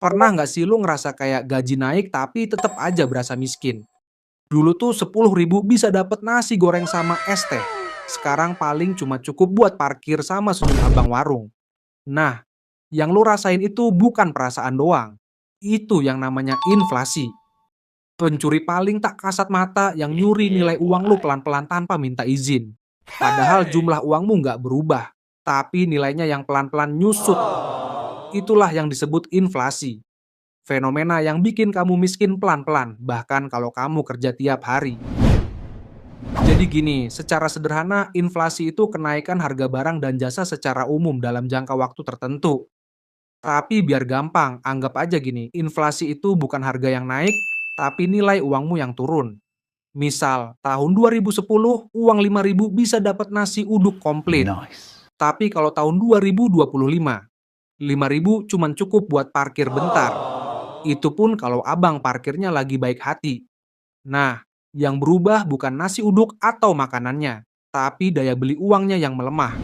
Pernah nggak sih lu ngerasa kayak gaji naik tapi tetap aja berasa miskin? Dulu tuh 10.000 bisa dapet nasi goreng sama es teh. Sekarang paling cuma cukup buat parkir sama senyum abang warung. Nah, yang lu rasain itu bukan perasaan doang. Itu yang namanya inflasi. Pencuri paling tak kasat mata yang nyuri nilai uang lu pelan-pelan tanpa minta izin. Padahal jumlah uangmu nggak berubah, tapi nilainya yang pelan-pelan nyusut. Itulah yang disebut inflasi. Fenomena yang bikin kamu miskin pelan-pelan, bahkan kalau kamu kerja tiap hari. Jadi gini, secara sederhana, inflasi itu kenaikan harga barang dan jasa secara umum dalam jangka waktu tertentu. Tapi biar gampang, anggap aja gini, inflasi itu bukan harga yang naik, tapi nilai uangmu yang turun. Misal, tahun 2010, uang 5.000 bisa dapat nasi uduk komplit. Nice. Tapi kalau tahun 2025, 5.000 cuman cukup buat parkir bentar. Itu pun kalau abang parkirnya lagi baik hati. Nah, yang berubah bukan nasi uduk atau makanannya, tapi daya beli uangnya yang melemah.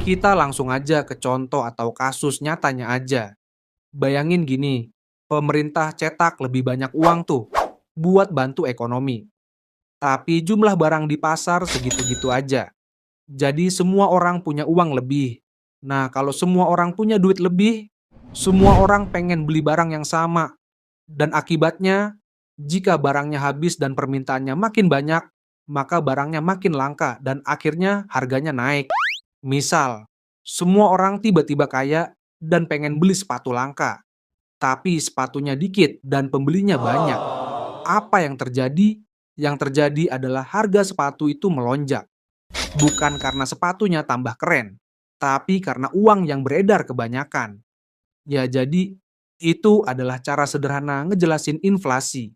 Kita langsung aja ke contoh atau kasus nyatanya aja. Bayangin gini, pemerintah cetak lebih banyak uang tuh buat bantu ekonomi. Tapi jumlah barang di pasar segitu-gitu aja. Jadi semua orang punya uang lebih. Nah, kalau semua orang punya duit lebih, semua orang pengen beli barang yang sama. Dan akibatnya, jika barangnya habis dan permintaannya makin banyak, maka barangnya makin langka dan akhirnya harganya naik. Misal, semua orang tiba-tiba kaya dan pengen beli sepatu langka, tapi sepatunya dikit dan pembelinya banyak. Apa yang terjadi? Yang terjadi adalah harga sepatu itu melonjak. Bukan karena sepatunya tambah keren, tapi karena uang yang beredar kebanyakan. Ya jadi, itu adalah cara sederhana ngejelasin inflasi.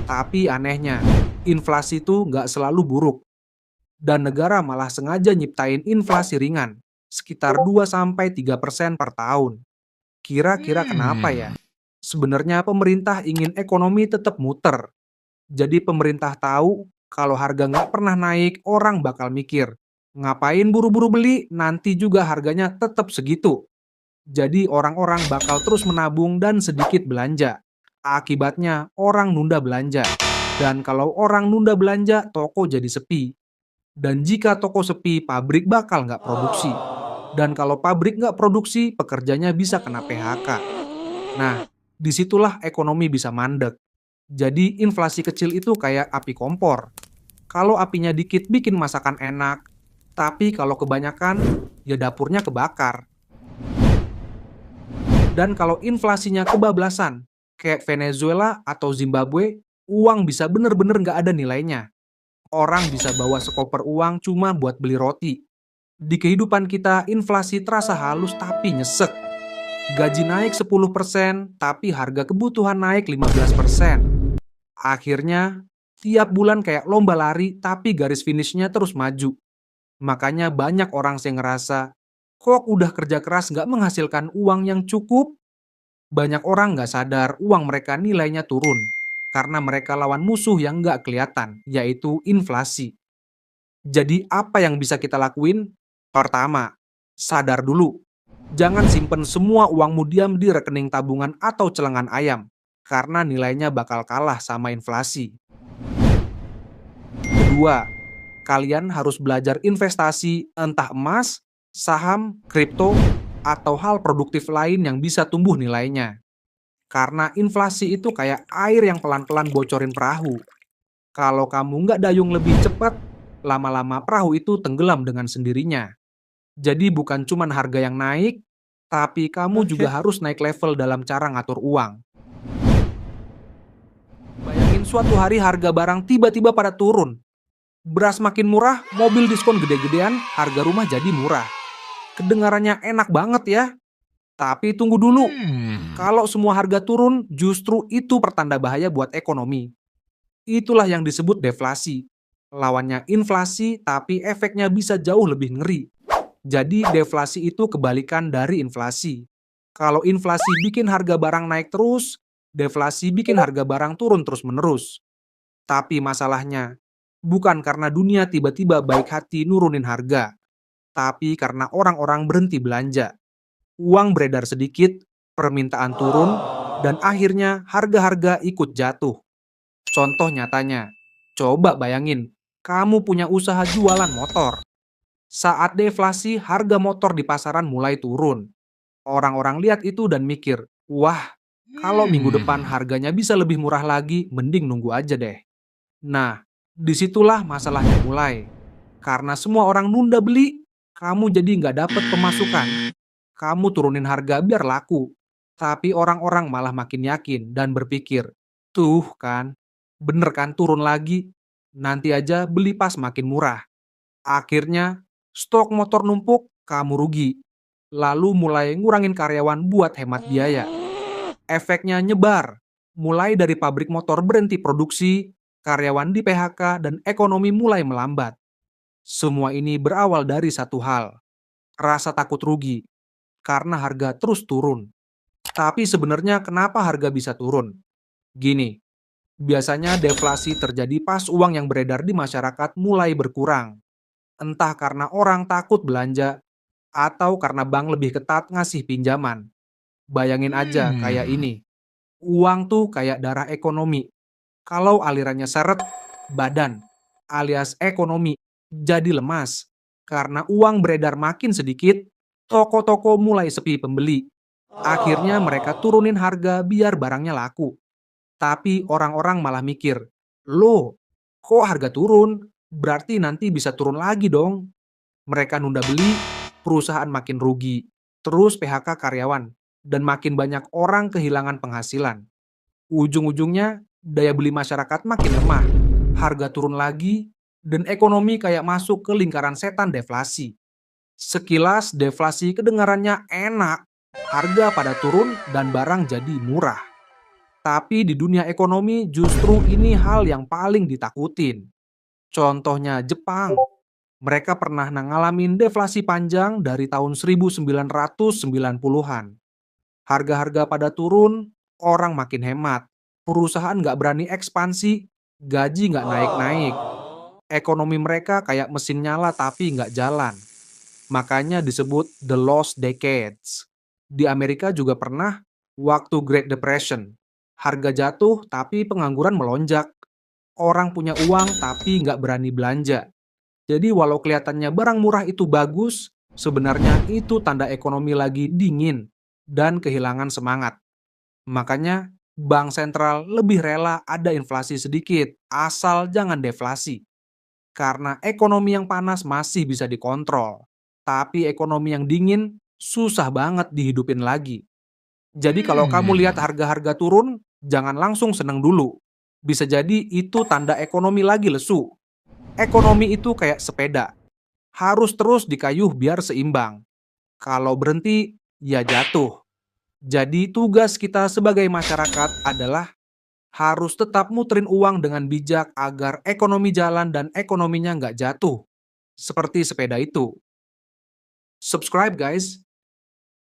Tapi anehnya, inflasi itu nggak selalu buruk. Dan negara malah sengaja nyiptain inflasi ringan, sekitar 2-3% per tahun. Kira-kira kenapa ya? Sebenarnya pemerintah ingin ekonomi tetap muter. Jadi pemerintah tahu kalau harga nggak pernah naik, orang bakal mikir, ngapain buru-buru beli, nanti juga harganya tetap segitu. Jadi orang-orang bakal terus menabung dan sedikit belanja. Akibatnya orang nunda belanja. Dan kalau orang nunda belanja, toko jadi sepi. Dan jika toko sepi, pabrik bakal nggak produksi. Dan kalau pabrik nggak produksi, pekerjanya bisa kena PHK. Nah, disitulah ekonomi bisa mandek. Jadi inflasi kecil itu kayak api kompor. Kalau apinya dikit bikin masakan enak, tapi kalau kebanyakan, ya dapurnya kebakar. Dan kalau inflasinya kebablasan, kayak Venezuela atau Zimbabwe, uang bisa bener-bener nggak ada nilainya. Orang bisa bawa sekoper uang cuma buat beli roti. Di kehidupan kita, inflasi terasa halus tapi nyesek. Gaji naik 10%, tapi harga kebutuhan naik 15%. Akhirnya, tiap bulan kayak lomba lari, tapi garis finishnya terus maju. Makanya banyak orang yang ngerasa, kok udah kerja keras nggak menghasilkan uang yang cukup? Banyak orang nggak sadar uang mereka nilainya turun, karena mereka lawan musuh yang nggak kelihatan, yaitu inflasi. Jadi apa yang bisa kita lakuin? Pertama, sadar dulu. Jangan simpen semua uangmu diam di rekening tabungan atau celengan ayam, karena nilainya bakal kalah sama inflasi. Kedua, kalian harus belajar investasi entah emas, saham, kripto, atau hal produktif lain yang bisa tumbuh nilainya. Karena inflasi itu kayak air yang pelan-pelan bocorin perahu. Kalau kamu nggak dayung lebih cepat, lama-lama perahu itu tenggelam dengan sendirinya. Jadi bukan cuma harga yang naik, tapi kamu juga harus naik level dalam cara ngatur uang. Bayangin suatu hari harga barang tiba-tiba pada turun. Beras makin murah, mobil diskon gede-gedean, harga rumah jadi murah. Kedengarannya enak banget ya. Tapi tunggu dulu, kalau semua harga turun, justru itu pertanda bahaya buat ekonomi. Itulah yang disebut deflasi. Lawannya inflasi, tapi efeknya bisa jauh lebih ngeri. Jadi deflasi itu kebalikan dari inflasi. Kalau inflasi bikin harga barang naik terus, deflasi bikin harga barang turun terus-menerus. Tapi masalahnya, bukan karena dunia tiba-tiba baik hati nurunin harga, tapi karena orang-orang berhenti belanja. Uang beredar sedikit, permintaan turun, dan akhirnya harga-harga ikut jatuh. Contoh nyatanya, coba bayangin, kamu punya usaha jualan motor. Saat deflasi, harga motor di pasaran mulai turun. Orang-orang lihat itu dan mikir, wah, kalau minggu depan harganya bisa lebih murah lagi, mending nunggu aja deh. Nah, disitulah masalahnya mulai. Karena semua orang nunda beli, kamu jadi nggak dapet pemasukan. Kamu turunin harga biar laku. Tapi orang-orang malah makin yakin dan berpikir, tuh kan, bener kan turun lagi? Nanti aja beli pas makin murah. Akhirnya, stok motor numpuk, kamu rugi. Lalu mulai ngurangin karyawan buat hemat biaya. Efeknya nyebar. Mulai dari pabrik motor berhenti produksi, karyawan di PHK, dan ekonomi mulai melambat. Semua ini berawal dari satu hal, rasa takut rugi, karena harga terus turun. Tapi sebenarnya kenapa harga bisa turun? Gini, biasanya deflasi terjadi pas uang yang beredar di masyarakat mulai berkurang. Entah karena orang takut belanja, atau karena bank lebih ketat ngasih pinjaman. Bayangin aja kayak ini, uang tuh kayak darah ekonomi. Kalau alirannya seret, badan, alias ekonomi, jadi lemas. Karena uang beredar makin sedikit, toko-toko mulai sepi pembeli. Akhirnya mereka turunin harga biar barangnya laku. Tapi orang-orang malah mikir, loh, kok harga turun? Berarti nanti bisa turun lagi dong. Mereka nunda beli, perusahaan makin rugi, terus PHK karyawan, dan makin banyak orang kehilangan penghasilan. Ujung-ujungnya, daya beli masyarakat makin lemah, harga turun lagi, dan ekonomi kayak masuk ke lingkaran setan deflasi. Sekilas deflasi kedengarannya enak, harga pada turun dan barang jadi murah. Tapi di dunia ekonomi justru ini hal yang paling ditakutin. Contohnya Jepang. Mereka pernah ngalamin deflasi panjang dari tahun 1990-an. Harga-harga pada turun, orang makin hemat. Perusahaan nggak berani ekspansi, gaji nggak naik-naik. Ekonomi mereka kayak mesin nyala tapi nggak jalan. Makanya disebut the lost decades. Di Amerika juga pernah, waktu Great Depression. Harga jatuh tapi pengangguran melonjak. Orang punya uang tapi nggak berani belanja. Jadi walau kelihatannya barang murah itu bagus, sebenarnya itu tanda ekonomi lagi dingin dan kehilangan semangat. Makanya bank sentral lebih rela ada inflasi sedikit, asal jangan deflasi. Karena ekonomi yang panas masih bisa dikontrol, tapi ekonomi yang dingin susah banget dihidupin lagi. Jadi kalau kamu lihat harga-harga turun, jangan langsung seneng dulu. Bisa jadi itu tanda ekonomi lagi lesu. Ekonomi itu kayak sepeda, harus terus dikayuh biar seimbang. Kalau berhenti, ya jatuh. Jadi tugas kita sebagai masyarakat adalah harus tetap muterin uang dengan bijak agar ekonomi jalan dan ekonominya nggak jatuh. Seperti sepeda itu. Subscribe guys.